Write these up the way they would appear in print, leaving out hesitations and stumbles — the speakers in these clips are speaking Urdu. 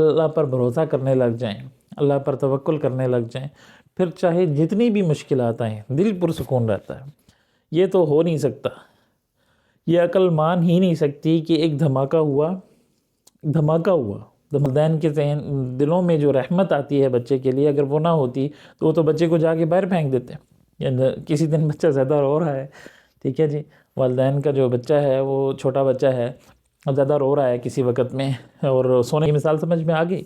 اللہ پر بھروسہ کرنے لگ جائیں، اللہ پر توکل کرنے لگ جائیں، پھر چاہے جتنی بھی مشکلات آئیں دل پرسکون رہتا ہے۔ یہ تو ہو نہیں سکتا، یہ عقل مان ہی نہیں سکتی کہ ایک دھماکہ ہوا، والدین کے دلوں میں جو رحمت آتی ہے بچے کے لیے، اگر وہ نہ ہوتی تو وہ تو بچے کو جا کے باہر پھینک دیتے ہیں۔ کسی دن بچہ زیادہ رو رہا ہے، ٹھیک ہے جی، والدین کا جو بچہ ہے وہ چھوٹا بچہ ہے، زیادہ رو رہا ہے کسی وقت میں، اور سونے کی مثال سمجھ میں آ گئی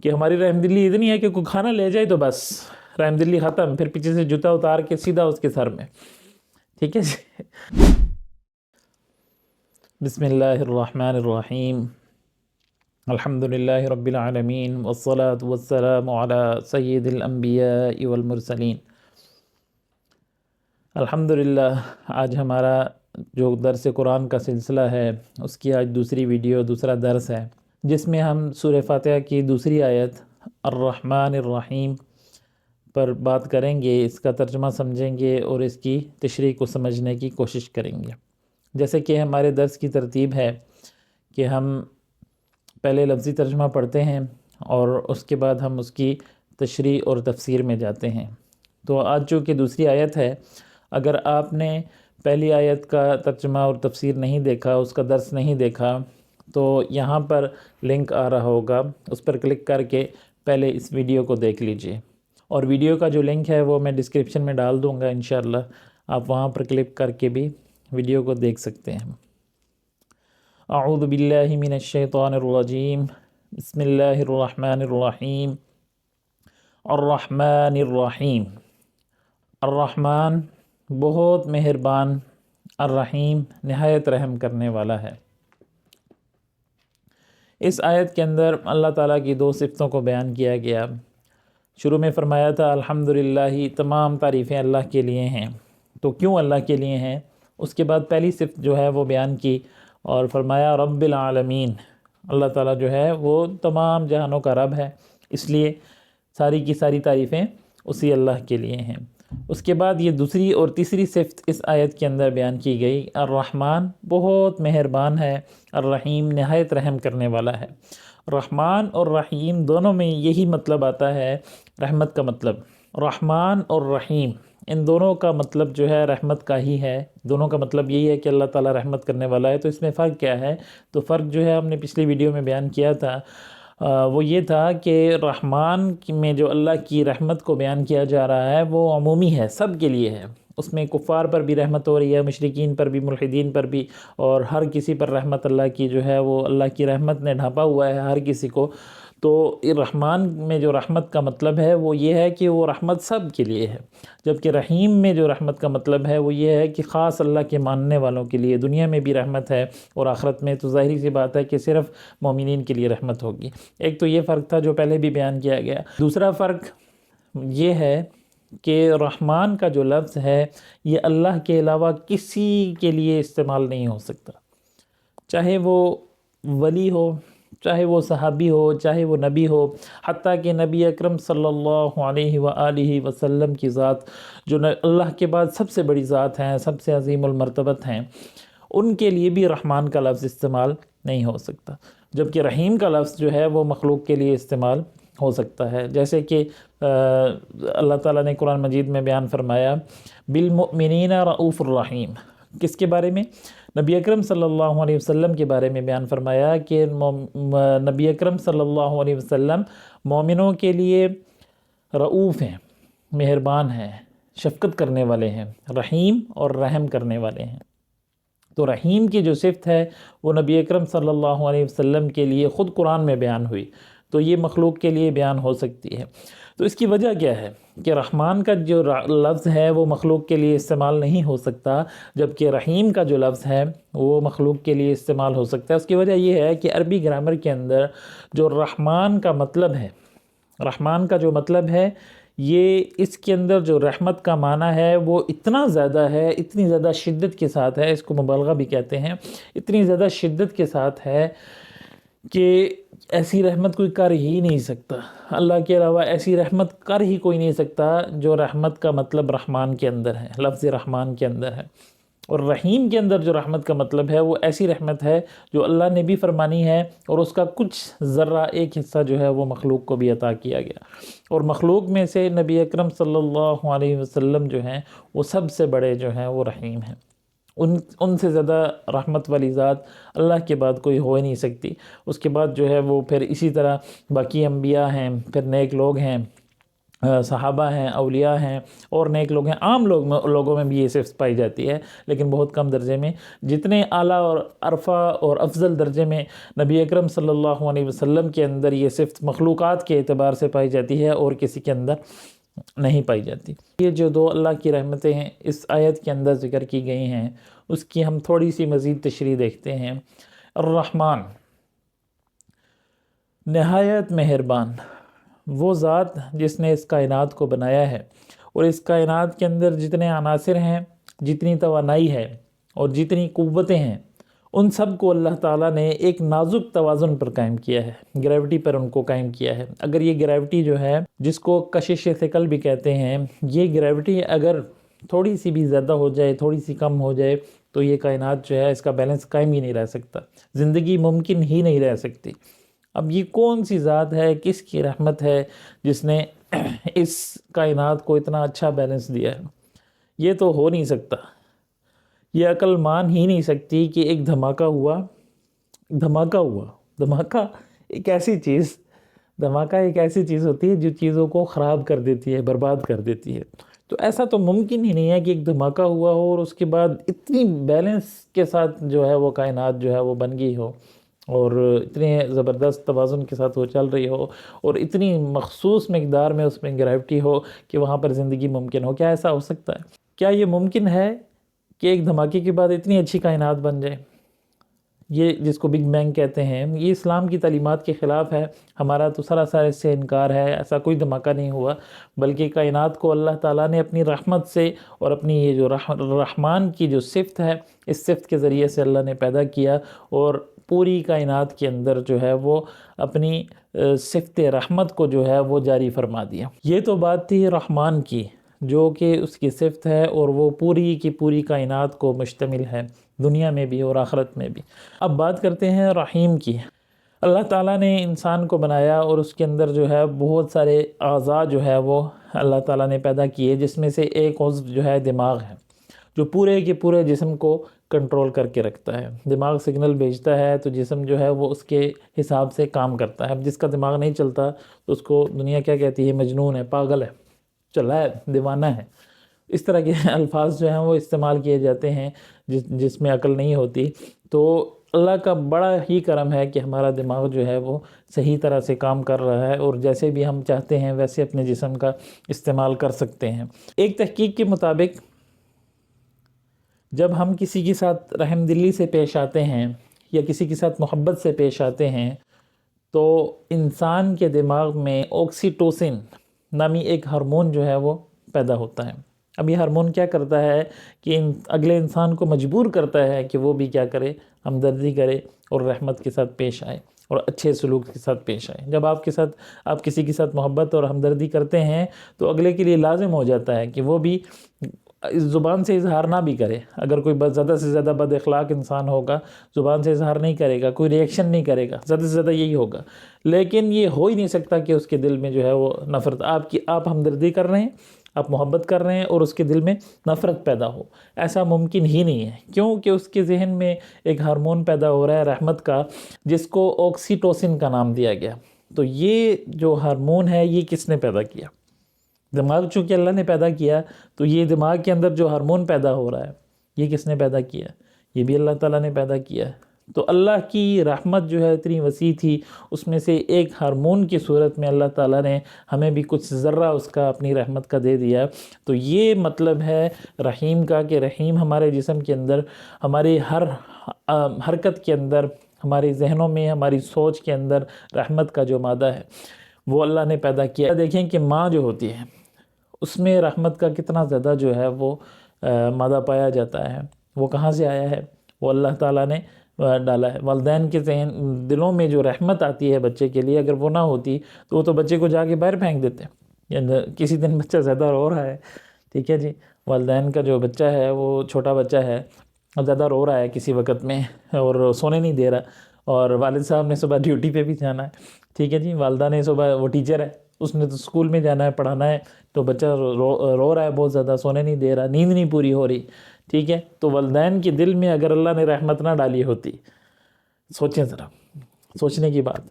کہ ہماری رحم دلی اتنی ہے کہ کوئی کھانا لے جائے تو بس رحم دلی ختم، پھر پیچھے سے جوتا اتار کے سیدھا اس کے سر میں، ٹھیک ہے جی۔ بسم اللہ الرحمن الرحیم، الحمد للہ رب العالمین، والصلاة والسلام علی سید الانبیاء والمرسلین۔ الحمدللہ آج ہمارا جو درس قرآن کا سلسلہ ہے اس کی آج دوسرا درس ہے، جس میں ہم سورہ فاتحہ کی دوسری آیت الرحمن الرحیم پر بات کریں گے، اس کا ترجمہ سمجھیں گے اور اس کی تشریح کو سمجھنے کی کوشش کریں گے۔ جیسے کہ ہمارے درس کی ترتیب ہے کہ ہم پہلے لفظی ترجمہ پڑھتے ہیں اور اس کے بعد ہم اس کی تشریح اور تفسیر میں جاتے ہیں۔ تو آج چونکہ دوسری آیت ہے، اگر آپ نے پہلی آیت کا ترجمہ اور تفسیر نہیں دیکھا، اس کا درس نہیں دیکھا، تو یہاں پر لنک آ رہا ہوگا، اس پر کلک کر کے پہلے اس ویڈیو کو دیکھ لیجئے، اور ویڈیو کا جو لنک ہے وہ میں ڈسکرپشن میں ڈال دوں گا انشاءاللہ، آپ وہاں پر کلک کر کے بھی ویڈیو کو دیکھ سکتے ہیں۔ اعوذ باللہ من الشیطان الرجیم، بسم اللہ الرحمن الرحیم، الرحمن الرحیم۔ الرحمن بہت مہربان، الرحیم نہایت رحم کرنے والا ہے۔ اس آیت کے اندر اللہ تعالیٰ کی دو صفتوں کو بیان کیا گیا۔ شروع میں فرمایا تھا الحمدللہ، تمام تعریفیں اللہ کے لیے ہیں۔ تو کیوں اللہ کے لیے ہیں؟ اس کے بعد پہلی صفت جو ہے وہ بیان کی اور فرمایا رب العالمین، اللہ تعالیٰ جو ہے وہ تمام جہانوں کا رب ہے، اس لیے ساری کی ساری تعریفیں اسی اللہ کے لیے ہیں۔ اس کے بعد یہ دوسری اور تیسری صفت اس آیت کے اندر بیان کی گئی، الرحمن بہت مہربان ہے، الرحیم نہایت رحم کرنے والا ہے۔ رحمان اور رحیم دونوں میں یہی مطلب آتا ہے، رحمت کا مطلب۔ رحمان اور رحیم ان دونوں کا مطلب جو ہے رحمت کا ہی ہے، دونوں کا مطلب یہی ہے کہ اللہ تعالیٰ رحمت کرنے والا ہے۔ تو اس میں فرق کیا ہے؟ تو فرق جو ہے ہم نے پچھلی ویڈیو میں بیان کیا تھا، وہ یہ تھا کہ رحمان میں جو اللہ کی رحمت کو بیان کیا جا رہا ہے وہ عمومی ہے، سب کے لیے ہے، اس میں کفار پر بھی رحمت ہو رہی ہے، مشرکین پر بھی، ملحدین پر بھی، اور ہر کسی پر رحمت اللہ کی جو ہے وہ اللہ کی رحمت نے ڈھانپا ہوا ہے ہر کسی کو۔ تو رحمان میں جو رحمت کا مطلب ہے وہ یہ ہے کہ وہ رحمت سب کے لیے ہے، جبکہ رحیم میں جو رحمت کا مطلب ہے وہ یہ ہے کہ خاص اللہ کے ماننے والوں کے لیے دنیا میں بھی رحمت ہے، اور آخرت میں تو ظاہری سی بات ہے کہ صرف مومنین کے لیے رحمت ہوگی۔ ایک تو یہ فرق تھا جو پہلے بھی بیان کیا گیا۔ دوسرا فرق یہ ہے کہ رحمان کا جو لفظ ہے یہ اللہ کے علاوہ کسی کے لیے استعمال نہیں ہو سکتا، چاہے وہ ولی ہو، چاہے وہ صحابی ہو، چاہے وہ نبی ہو، حتیٰ کہ نبی اکرم صلی اللہ علیہ وآلہ وسلم کی ذات جو اللہ کے بعد سب سے بڑی ذات ہیں، سب سے عظیم المرتبت ہیں، ان کے لیے بھی رحمان کا لفظ استعمال نہیں ہو سکتا، جبکہ رحیم کا لفظ جو ہے وہ مخلوق کے لیے استعمال ہو سکتا ہے۔ جیسے کہ اللہ تعالیٰ نے قرآن مجید میں بیان فرمایا بالمؤمنین رؤوف الرحیم، کس کے بارے میں؟ نبی اکرم صلی اللہ علیہ وسلم کے بارے میں بیان فرمایا کہ نبی اکرم صلی اللہ علیہ وسلم مومنوں کے لیے رؤوف ہیں، مہربان ہیں، شفقت کرنے والے ہیں، رحیم اور رحم کرنے والے ہیں۔ تو رحیم کی جو صفت ہے وہ نبی اکرم صلی اللہ علیہ وسلم کے لیے خود قرآن میں بیان ہوئی، تو یہ مخلوق کے لیے بیان ہو سکتی ہے۔ تو اس کی وجہ کیا ہے کہ رحمان کا جو لفظ ہے وہ مخلوق کے لیے استعمال نہیں ہو سکتا، جبکہ رحیم کا جو لفظ ہے وہ مخلوق کے لیے استعمال ہو سکتا ہے۔ اس کی وجہ یہ ہے کہ عربی گرامر کے اندر جو رحمان کا مطلب ہے، رحمان کا جو مطلب ہے، یہ اس کے اندر جو رحمت کا معنی ہے وہ اتنا زیادہ ہے، اتنی زیادہ شدت کے ساتھ ہے، اس کو مبالغہ بھی کہتے ہیں، اتنی زیادہ شدت کے ساتھ ہے کہ ایسی رحمت کوئی کر ہی نہیں سکتا، اللہ کے علاوہ ایسی رحمت کر ہی کوئی نہیں سکتا جو رحمت کا مطلب رحمان کے اندر ہے، لفظ رحمان کے اندر ہے۔ اور رحیم کے اندر جو رحمت کا مطلب ہے وہ ایسی رحمت ہے جو اللہ نے بھی فرمانی ہے، اور اس کا کچھ ذرہ ایک حصہ جو ہے وہ مخلوق کو بھی عطا کیا گیا، اور مخلوق میں سے نبی اکرم صلی اللہ علیہ وسلم جو ہیں وہ سب سے بڑے جو ہیں وہ رحیم ہیں۔ ان سے زیادہ رحمت والی ذات اللہ کے بعد کوئی ہو ہی نہیں سکتی۔ اس کے بعد جو ہے وہ پھر اسی طرح باقی انبیاء ہیں، پھر نیک لوگ ہیں، صحابہ ہیں، اولیاء ہیں، اور نیک لوگ ہیں۔ عام لوگوں میں بھی یہ صفت پائی جاتی ہے، لیکن بہت کم درجے میں۔ جتنے اعلیٰ اور عرفہ اور افضل درجے میں نبی اکرم صلی اللہ علیہ وسلم کے اندر یہ صفت مخلوقات کے اعتبار سے پائی جاتی ہے اور کسی کے اندر نہیں پائی جاتی۔ یہ جو دو اللہ کی رحمتیں ہیں اس آیت کے اندر ذکر کی گئی ہیں، اس کی ہم تھوڑی سی مزید تشریح دیکھتے ہیں۔ الرحمن، نہایت مہربان، وہ ذات جس نے اس کائنات کو بنایا ہے، اور اس کائنات کے اندر جتنے عناصر ہیں، جتنی توانائی ہے اور جتنی قوتیں ہیں، ان سب کو اللہ تعالیٰ نے ایک نازک توازن پر قائم کیا ہے، گریوٹی پر ان کو قائم کیا ہے۔ اگر یہ گریوٹی جو ہے، جس کو کشش ثقل بھی کہتے ہیں، یہ گریوٹی اگر تھوڑی سی بھی زیادہ ہو جائے، تھوڑی سی کم ہو جائے، تو یہ کائنات جو ہے اس کا بیلنس قائم ہی نہیں رہ سکتا، زندگی ممکن ہی نہیں رہ سکتی۔ اب یہ کون سی ذات ہے، کس کی رحمت ہے جس نے اس کائنات کو اتنا اچھا بیلنس دیا ہے؟ یہ تو ہو نہیں سکتا، یہ عقل مان ہی نہیں سکتی کہ ایک دھماکہ ہوا۔ دھماکہ ایک ایسی چیز ہوتی ہے جو چیزوں کو خراب کر دیتی ہے، برباد کر دیتی ہے۔ تو ایسا تو ممکن ہی نہیں ہے کہ ایک دھماکہ ہوا ہو اور اس کے بعد اتنی بیلنس کے ساتھ جو ہے وہ کائنات جو ہے وہ بن گئی ہو، اور اتنے زبردست توازن کے ساتھ وہ چل رہی ہو، اور اتنی مخصوص مقدار میں اس میں گریوٹی ہو کہ وہاں پر زندگی ممکن ہو۔ کیا ایسا ہو سکتا ہے؟ کیا یہ ممکن ہے کہ ایک دھماکے کے بعد اتنی اچھی کائنات بن جائے؟ یہ جس کو بگ بینگ کہتے ہیں، یہ اسلام کی تعلیمات کے خلاف ہے۔ ہمارا تو سراسر اس سے انکار ہے، ایسا کوئی دھماکہ نہیں ہوا، بلکہ کائنات کو اللہ تعالیٰ نے اپنی رحمت سے اور اپنی یہ جو رحمان کی جو صفت ہے، اس صفت کے ذریعے سے اللہ نے پیدا کیا، اور پوری کائنات کے اندر جو ہے وہ اپنی صفت رحمت کو جو ہے وہ جاری فرما دیا۔ یہ تو بات تھی رحمان کی، جو کہ اس کی صفت ہے، اور وہ پوری کی پوری کائنات کو مشتمل ہے، دنیا میں بھی اور آخرت میں بھی۔ اب بات کرتے ہیں رحیم کی۔ اللہ تعالیٰ نے انسان کو بنایا، اور اس کے اندر جو ہے بہت سارے اعضاء جو ہے وہ اللہ تعالیٰ نے پیدا کیے، جس میں سے ایک عضو جو ہے دماغ ہے، جو پورے کے پورے جسم کو کنٹرول کر کے رکھتا ہے۔ دماغ سگنل بھیجتا ہے تو جسم جو ہے وہ اس کے حساب سے کام کرتا ہے۔ اب جس کا دماغ نہیں چلتا تو اس کو دنیا کیا کہتی ہے؟ مجنون ہے، پاگل ہے، چلا ہے، دیوانہ ہے۔ اس طرح کے الفاظ جو ہیں وہ استعمال کیے جاتے ہیں جس میں عقل نہیں ہوتی۔ تو اللہ کا بڑا ہی کرم ہے کہ ہمارا دماغ جو ہے وہ صحیح طرح سے کام کر رہا ہے، اور جیسے بھی ہم چاہتے ہیں ویسے اپنے جسم کا استعمال کر سکتے ہیں۔ ایک تحقیق کے مطابق جب ہم کسی کے ساتھ رحم دلی سے پیش آتے ہیں یا کسی کے ساتھ محبت سے پیش آتے ہیں، تو انسان کے دماغ میں آکسیٹوسن نامی ایک ہارمون جو ہے وہ پیدا ہوتا ہے۔ اب یہ ہارمون کیا کرتا ہے کہ اگلے انسان کو مجبور کرتا ہے کہ وہ بھی کیا کرے؟ ہمدردی کرے اور رحمت کے ساتھ پیش آئے اور اچھے سلوک کے ساتھ پیش آئے۔ جب آپ کسی کے ساتھ محبت اور ہمدردی کرتے ہیں تو اگلے کے لیے لازم ہو جاتا ہے کہ وہ بھی اس زبان سے اظہار نہ بھی کرے۔ اگر کوئی زیادہ سے زیادہ بد اخلاق انسان ہوگا، زبان سے اظہار نہیں کرے گا، کوئی ریئیکشن نہیں کرے گا، زیادہ سے زیادہ یہی ہوگا، لیکن یہ ہو ہی نہیں سکتا کہ اس کے دل میں جو ہے وہ نفرت، آپ ہمدردی کر رہے ہیں، آپ محبت کر رہے ہیں اور اس کے دل میں نفرت پیدا ہو، ایسا ممکن ہی نہیں ہے، کیونکہ اس کے ذہن میں ایک ہارمون پیدا ہو رہا ہے رحمت کا، جس کو آکسیٹوسن کا نام دیا گیا۔ تو یہ جو ہارمون ہے یہ کس نے پیدا کیا؟ دماغ چونکہ اللہ نے پیدا کیا، تو یہ دماغ کے اندر جو ہارمون پیدا ہو رہا ہے یہ کس نے پیدا کیا؟ یہ بھی اللہ تعالیٰ نے پیدا کیا ہے۔ تو اللہ کی رحمت جو ہے اتنی وسیع تھی، اس میں سے ایک ہارمون کی صورت میں اللہ تعالیٰ نے ہمیں بھی کچھ ذرہ اس کا اپنی رحمت کا دے دیا۔ تو یہ مطلب ہے رحیم کا، کہ رحیم ہمارے جسم کے اندر، ہماری ہر حرکت کے اندر، ہمارے ذہنوں میں، ہماری سوچ کے اندر رحمت کا جو مادہ ہے وہ اللہ نے پیدا کیا۔ دیکھیں کہ ماں جو ہوتی ہے اس میں رحمت کا کتنا زیادہ جو ہے وہ مادہ پایا جاتا ہے۔ وہ کہاں سے آیا ہے؟ وہ اللہ تعالیٰ نے ڈالا ہے۔ والدین کے دلوں میں جو رحمت آتی ہے بچے کے لیے، اگر وہ نہ ہوتی تو وہ تو بچے کو جا کے باہر پھینک دیتے ہیں۔ یا کسی دن بچہ زیادہ رو رہا ہے، ٹھیک ہے جی، والدین کا جو بچہ ہے وہ چھوٹا بچہ ہے، زیادہ رو رہا ہے کسی وقت میں اور سونے نہیں دے رہا، اور والد صاحب نے صبح ڈیوٹی پہ بھی جانا ہے، ٹھیک ہے جی، والدہ نے صبح، وہ ٹیچر ہے، اس نے تو اسکول میں جانا ہے، پڑھانا ہے، تو بچہ رو رہا ہے بہت زیادہ، سونے نہیں دے رہا، نیند نہیں پوری ہو رہی، ٹھیک ہے، تو والدین کے دل میں اگر اللہ نے رحمت نہ ڈالی ہوتی، سوچیں ذرا، سوچنے کی بات،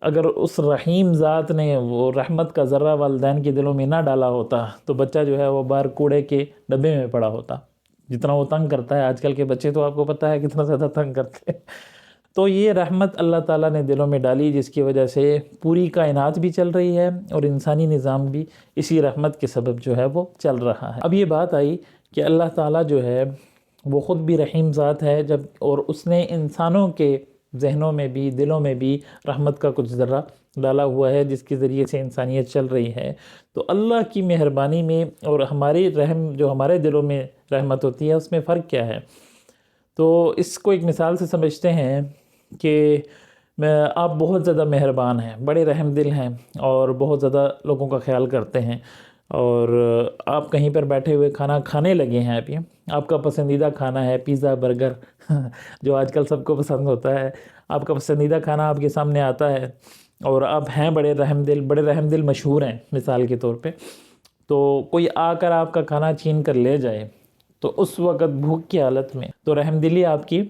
اگر اس رحیم ذات نے وہ رحمت کا ذرہ والدین کے دلوں میں نہ ڈالا ہوتا تو بچہ جو ہے وہ باہر کوڑے کے ڈبے میں پڑا ہوتا، جتنا وہ تنگ کرتا ہے۔ آج کل کے بچے تو آپ کو پتہ ہے کتنا زیادہ تنگ کرتے ہیں۔ تو یہ رحمت اللہ تعالیٰ نے دلوں میں ڈالی، جس کی وجہ سے پوری کائنات بھی چل رہی ہے اور انسانی نظام بھی اسی رحمت کے سبب جو ہے وہ چل رہا ہے۔ اب یہ بات آئی کہ اللہ تعالیٰ جو ہے وہ خود بھی رحیم ذات ہے، جب اور اس نے انسانوں کے ذہنوں میں بھی، دلوں میں بھی رحمت کا کچھ ذرہ ڈالا ہوا ہے، جس کے ذریعے سے انسانیت چل رہی ہے۔ تو اللہ کی مہربانی میں اور ہماری رحم جو ہمارے دلوں میں رحمت ہوتی ہے، اس میں فرق کیا ہے؟ تو اس کو ایک مثال سے سمجھتے ہیں کہ آپ بہت زیادہ مہربان ہیں، بڑے رحم دل ہیں اور بہت زیادہ لوگوں کا خیال کرتے ہیں، اور آپ کہیں پر بیٹھے ہوئے کھانا کھانے لگے ہیں، آپ کا پسندیدہ کھانا ہے پیزا، برگر جو آج کل سب کو پسند ہوتا ہے، آپ کا پسندیدہ کھانا آپ کے سامنے آتا ہے، اور آپ ہیں بڑے رحم دل مشہور ہیں مثال کے طور پہ، تو کوئی آ کر آپ کا کھانا چھین کر لے جائے تو اس وقت بھوک کی حالت میں تو رحم دلی آپ کی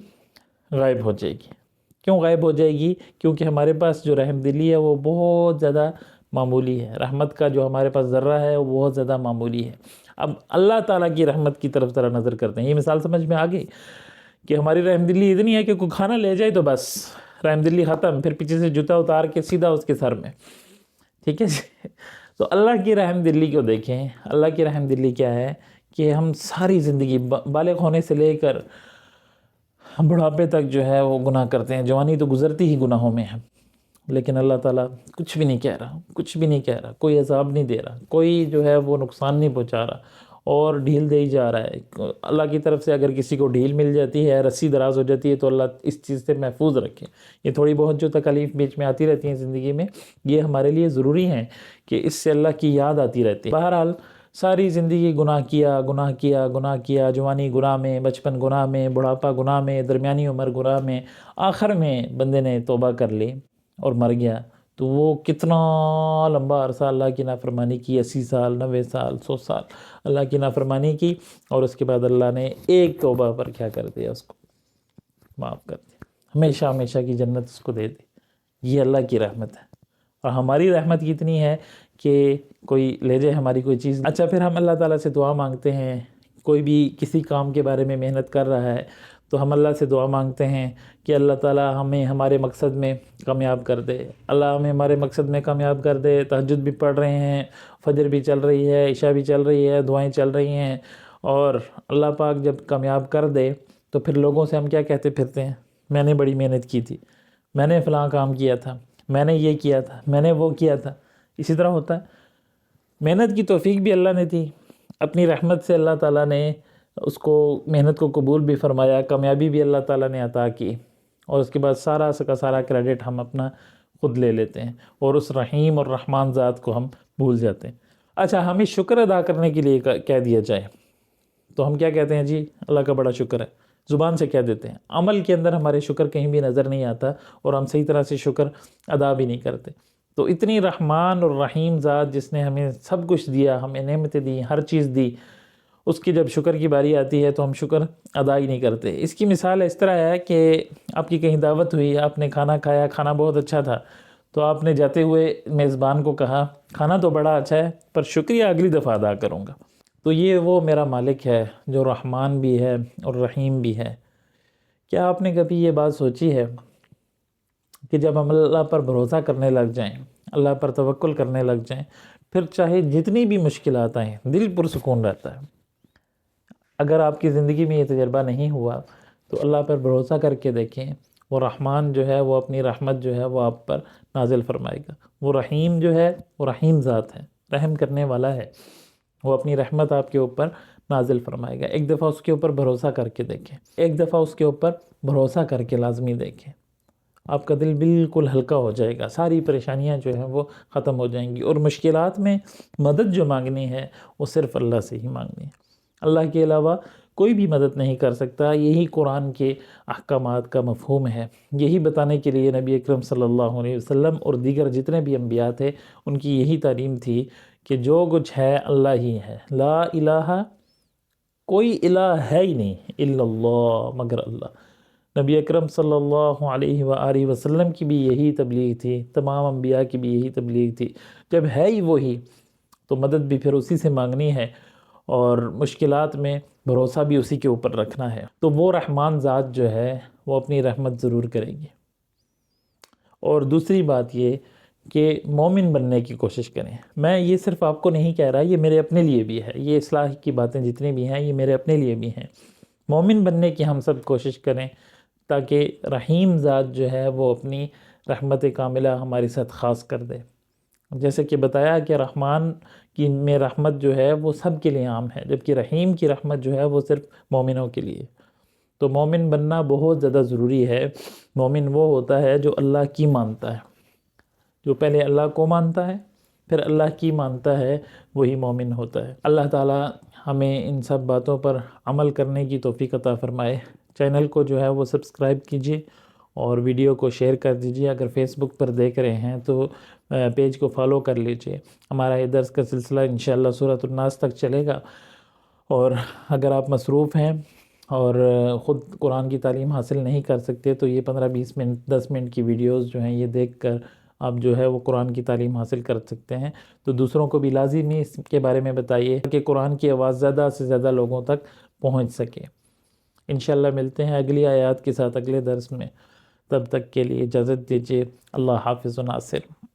غائب ہو جائے گی۔ کیوں غائب ہو جائے گی؟ کیونکہ ہمارے پاس جو رحم دلی ہے وہ بہت زیادہ معمولی ہے، رحمت کا جو ہمارے پاس ذرہ ہے وہ بہت زیادہ معمولی ہے۔ اب اللہ تعالیٰ کی رحمت کی طرف ذرا نظر کرتے ہیں، یہ مثال سمجھ میں آ گئی کہ ہماری رحم دلی اتنی ہے کہ کوئی کھانا لے جائے تو بس رحم دلی ختم، پھر پیچھے سے جوتا اتار کے سیدھا اس کے سر میں، ٹھیک ہے جی۔ تو اللہ کی رحم دلی کو دیکھیں، اللہ کی رحم دلی کیا ہے کہ ہم ساری زندگی بالغ ہونے سے لے کر بڑھاپے تک جو ہے وہ گناہ کرتے ہیں، جوانی تو گزرتی ہی گناہوں میں ہے، لیکن اللہ تعالیٰ کچھ بھی نہیں کہہ رہا، کوئی عذاب نہیں دے رہا، کوئی جو ہے وہ نقصان نہیں پہنچا رہا، اور ڈھیل دے ہی جا رہا ہے۔ اللہ کی طرف سے اگر کسی کو ڈھیل مل جاتی ہے، رسی دراز ہو جاتی ہے، تو اللہ اس چیز سے محفوظ رکھے۔ یہ تھوڑی بہت جو تکالیف بیچ میں آتی رہتی ہیں زندگی میں، یہ ہمارے لیے ضروری ہیں کہ اس سے اللہ کی یاد آتی رہتی ہے۔ بہرحال ساری زندگی گناہ کیا، جوانی گناہ میں، بچپن گناہ میں، بڑھاپا گناہ میں، درمیانی عمر گناہ میں، آخر میں بندے نے توبہ کر لی اور مر گیا، تو وہ کتنا لمبا عرصہ اللہ کی نافرمانی کی، 80 سال، 90 سال، 100 سال اللہ کی نافرمانی کی، اور اس کے بعد اللہ نے ایک توبہ پر کیا کر دیا، اس کو معاف کر دیا، ہمیشہ کی جنت اس کو دے دی۔ یہ اللہ کی رحمت ہے، اور ہماری رحمت کتنی ہے کہ کوئی لے جائے ہماری کوئی چیز۔ اچھا، پھر ہم اللہ تعالیٰ سے دعا مانگتے ہیں، کوئی بھی کسی کام کے بارے میں محنت کر رہا ہے تو ہم اللہ سے دعا مانگتے ہیں کہ اللہ تعالیٰ ہمیں ہمارے مقصد میں کامیاب کر دے، اللہ ہمیں ہمارے مقصد میں کامیاب کر دے۔ تہجد بھی پڑھ رہے ہیں، فجر بھی چل رہی ہے، عشاء بھی چل رہی ہے، دعائیں چل رہی ہیں، اور اللہ پاک جب کامیاب کر دے تو پھر لوگوں سے ہم کیا کہتے پھرتے ہیں؟ میں نے بڑی محنت کی تھی، میں نے فلاں کام کیا تھا، میں نے یہ کیا تھا، میں نے وہ کیا تھا۔ اسی طرح ہوتا ہے، محنت کی توفیق بھی اللہ نے دی، اپنی رحمت سے اللہ تعالیٰ نے اس کو محنت کو قبول بھی فرمایا، کامیابی بھی اللہ تعالیٰ نے عطا کی، اور اس کے بعد سارا کا سارا کریڈٹ ہم اپنا خود لے لیتے ہیں، اور اس رحیم اور رحمان ذات کو ہم بھول جاتے ہیں۔ اچھا، ہمیں شکر ادا کرنے کے لیے کہہ دیا جائے تو ہم کیا کہتے ہیں؟ جی اللہ کا بڑا شکر ہے، زبان سے کہہ دیتے ہیں، عمل کے اندر ہمارے شکر کہیں بھی نظر نہیں آتا، اور ہم صحیح طرح سے شکر ادا بھی نہیں کرتے۔ تو اتنی رحمان اور رحیم ذات جس نے ہمیں سب کچھ دیا، ہمیں نعمتیں دی، ہر چیز دی، اس کی جب شکر کی باری آتی ہے تو ہم شکر ادا ہی نہیں کرتے۔ اس کی مثال اس طرح ہے کہ آپ کی کہیں دعوت ہوئی، آپ نے کھانا کھایا، کھانا بہت اچھا تھا، تو آپ نے جاتے ہوئے میزبان کو کہا کھانا تو بڑا اچھا ہے پر شکریہ اگلی دفعہ ادا کروں گا۔ تو یہ وہ میرا مالک ہے جو رحمان بھی ہے اور رحیم بھی ہے۔ کیا آپ نے کبھی یہ بات سوچی ہے کہ جب ہم اللہ پر بھروسہ کرنے لگ جائیں، اللہ پر توکل کرنے لگ جائیں، پھر چاہے جتنی بھی مشکلات آئیں دل پرسکون رہتا ہے۔ اگر آپ کی زندگی میں یہ تجربہ نہیں ہوا تو اللہ پر بھروسہ کر کے دیکھیں، وہ رحمان جو ہے وہ اپنی رحمت جو ہے وہ آپ پر نازل فرمائے گا۔ وہ رحیم جو ہے وہ رحیم ذات ہے، رحم کرنے والا ہے، وہ اپنی رحمت آپ کے اوپر نازل فرمائے گا۔ ایک دفعہ اس کے اوپر بھروسہ کر کے دیکھیں، ایک دفعہ اس کے اوپر بھروسہ کر کے لازمی دیکھیں، آپ کا دل بالکل ہلکا ہو جائے گا، ساری پریشانیاں جو ہیں وہ ختم ہو جائیں گی، اور مشکلات میں مدد جو مانگنی ہے وہ صرف اللہ سے ہی مانگنی ہے۔ اللہ کے علاوہ کوئی بھی مدد نہیں کر سکتا۔ یہی قرآن کے احکامات کا مفہوم ہے۔ یہی بتانے کے لیے نبی اکرم صلی اللہ علیہ وسلم اور دیگر جتنے بھی انبیاء تھے ان کی یہی تعلیم تھی کہ جو کچھ ہے اللہ ہی ہے، لا الہ، کوئی الہ ہے ہی نہیں الا اللہ، مگر اللہ۔ نبی اکرم صلی اللہ علیہ وآلہ وسلم کی بھی یہی تبلیغ تھی، تمام انبیاء کی بھی یہی تبلیغ تھی۔ جب ہے ہی وہی تو مدد بھی پھر اسی سے مانگنی ہے، اور مشکلات میں بھروسہ بھی اسی کے اوپر رکھنا ہے۔ تو وہ رحمان ذات جو ہے وہ اپنی رحمت ضرور کرے گی۔ اور دوسری بات یہ کہ مومن بننے کی کوشش کریں۔ میں یہ صرف آپ کو نہیں کہہ رہا، یہ میرے اپنے لیے بھی ہے، یہ اصلاح کی باتیں جتنی بھی ہیں یہ میرے اپنے لیے بھی ہیں۔ مومن بننے کی ہم سب کوشش کریں تاکہ رحیم ذات جو ہے وہ اپنی رحمت کاملہ ہمارے ساتھ خاص کر دے۔ جیسے کہ بتایا کہ رحمان کی میں رحمت جو ہے وہ سب کے لیے عام ہے، جبکہ رحیم کی رحمت جو ہے وہ صرف مومنوں کے لیے۔ تو مومن بننا بہت زیادہ ضروری ہے۔ مومن وہ ہوتا ہے جو اللہ کی مانتا ہے، جو پہلے اللہ کو مانتا ہے پھر اللہ کی مانتا ہے، وہی مومن ہوتا ہے۔ اللہ تعالی ہمیں ان سب باتوں پر عمل کرنے کی توفیق عطا فرمائے۔ چینل کو جو ہے وہ سبسکرائب کیجئے اور ویڈیو کو شیئر کر دیجئے۔ اگر فیس بک پر دیکھ رہے ہیں تو پیج کو فالو کر لیجئے۔ ہمارا یہ درس کا سلسلہ انشاءاللہ سورۃ الناس تک چلے گا، اور اگر آپ مصروف ہیں اور خود قرآن کی تعلیم حاصل نہیں کر سکتے تو یہ 15-20 منٹ 10 منٹ کی ویڈیوز جو ہیں یہ دیکھ کر آپ جو ہے وہ قرآن کی تعلیم حاصل کر سکتے ہیں۔ تو دوسروں کو بھی لازمی اس کے بارے میں بتائیے کہ قرآن کی آواز زیادہ سے زیادہ لوگوں تک پہنچ سکے۔ انشاءاللہ ملتے ہیں اگلی آیات کے ساتھ اگلے درس میں، تب تک کے لیے اجازت دیجیے۔ اللہ حافظ و ناصر۔